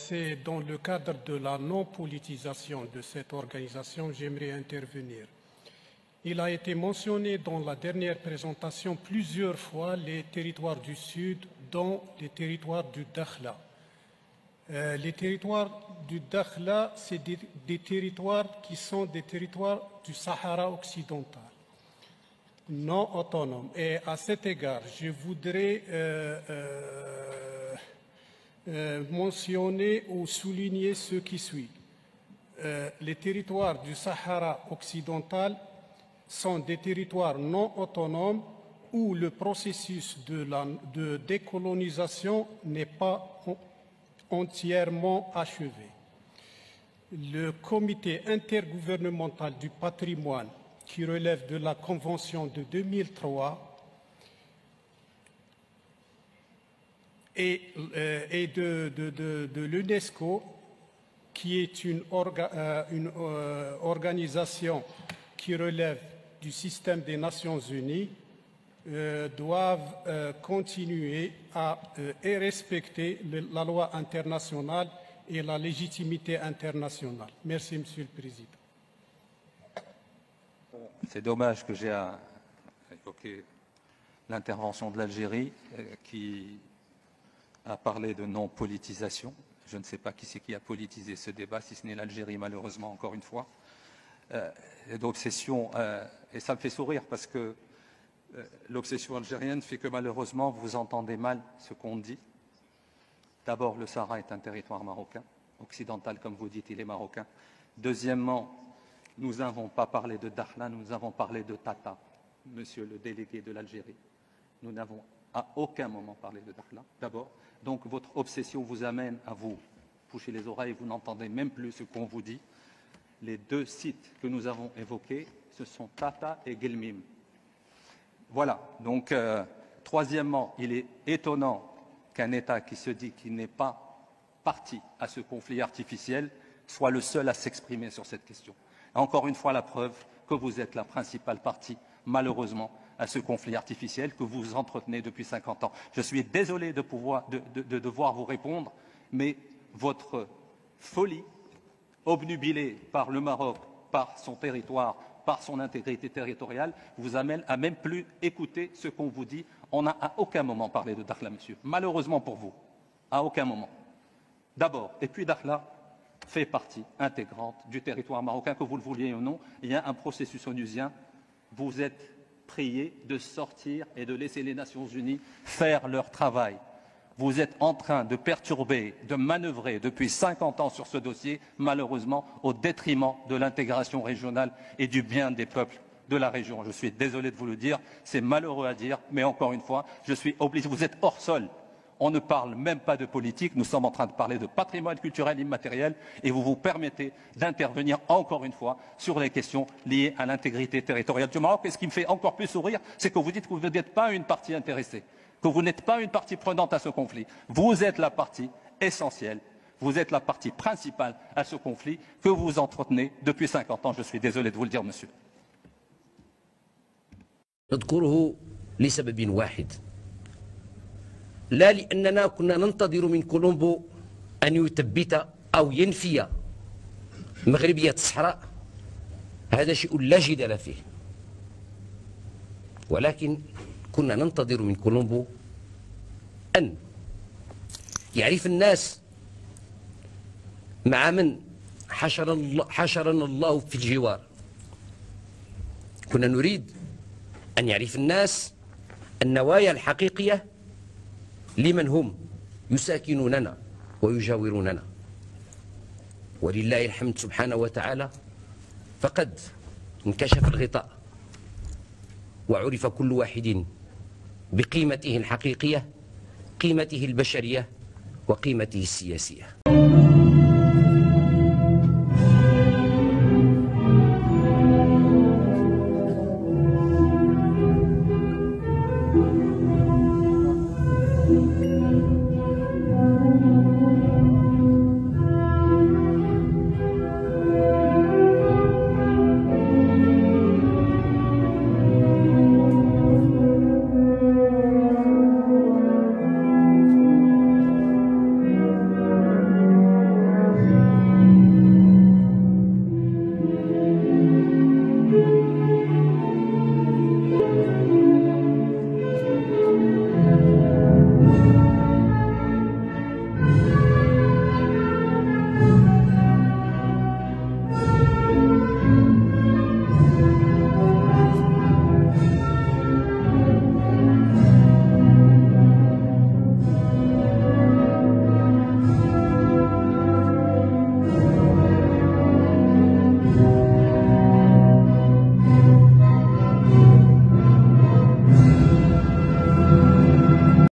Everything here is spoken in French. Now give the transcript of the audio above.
c'est dans le cadre de la non-politisation de cette organisation, j'aimerais intervenir. Il a été mentionné dans la dernière présentation plusieurs fois les territoires du Sud, dont les territoires du Dakhla. Les territoires du Dakhla, c'est des territoires qui sont des territoires du Sahara occidental, non autonomes. Et à cet égard, je voudrais mentionner ou souligner ce qui suit. Les territoires du Sahara occidental sont des territoires non autonomes où le processus de décolonisation n'est pas entièrement achevé. Le comité intergouvernemental du patrimoine, qui relève de la Convention de 2003 et de l'UNESCO, qui est une organisation qui relève du système des Nations Unies, doivent continuer et respecter la loi internationale et la légitimité internationale. Merci, Monsieur le Président. C'est dommage que j'ai évoqué l'intervention de l'Algérie qui a parlé de non-politisation. Je ne sais pas qui c'est qui a politisé ce débat, si ce n'est l'Algérie, malheureusement, encore une fois. D'obsession, et ça me fait sourire parce que l'obsession algérienne fait que malheureusement vous entendez mal ce qu'on dit. D'abord, le Sahara est un territoire marocain, occidental comme vous dites, il est marocain. Deuxièmement, nous n'avons pas parlé de Dakhla, nous avons parlé de Tata, monsieur le délégué de l'Algérie. Nous n'avons à aucun moment parlé de Dakhla, d'abord. Donc votre obsession vous amène à vous boucher les oreilles, vous n'entendez même plus ce qu'on vous dit. Les deux sites que nous avons évoqués, ce sont Tata et Guelmim. Voilà. Donc, troisièmement, il est étonnant qu'un État qui se dit qu'il n'est pas parti à ce conflit artificiel soit le seul à s'exprimer sur cette question. Encore une fois, la preuve que vous êtes la principale partie, malheureusement, à ce conflit artificiel que vous entretenez depuis 50 ans. Je suis désolé de devoir vous répondre, mais votre folie, obnubilée par le Maroc, par son territoire, par son intégrité territoriale, vous amène à même plus écouter ce qu'on vous dit. On n'a à aucun moment parlé de Dakhla, monsieur. Malheureusement pour vous, à aucun moment. D'abord, et puis Dakhla fait partie intégrante du territoire marocain, que vous le vouliez ou non. Il y a un processus onusien. Vous êtes prié de sortir et de laisser les Nations Unies faire leur travail. Vous êtes en train de perturber, de manœuvrer depuis 50 ans sur ce dossier, malheureusement, au détriment de l'intégration régionale et du bien des peuples de la région. Je suis désolé de vous le dire, c'est malheureux à dire, mais encore une fois, je suis obligé. Vous êtes hors sol. On ne parle même pas de politique, nous sommes en train de parler de patrimoine culturel immatériel et vous vous permettez d'intervenir encore une fois sur les questions liées à l'intégrité territoriale du Maroc. Et ce qui me fait encore plus sourire, c'est que vous dites que vous n'êtes pas une partie intéressée, que vous n'êtes pas une partie prenante à ce conflit. Vous êtes la partie essentielle, vous êtes la partie principale à ce conflit que vous entretenez depuis 50 ans. Je suis désolé de vous le dire, monsieur. نذكره لسبب واحد، لا لأننا كنا ننتظر من كولومبو أن يثبت أو ينفي مغربية الصحراء، هذا شيء لا جدال فيه، ولكن كنا ننتظر من كولومبو أن يعرف الناس مع من حشرنا الله في الجوار. كنا نريد أن يعرف الناس النوايا الحقيقية لمن هم يساكنوننا ويجاوروننا. ولله الحمد سبحانه وتعالى، فقد انكشف الغطاء وعرف كل واحد بقيمته الحقيقية، قيمته البشرية وقيمته السياسية.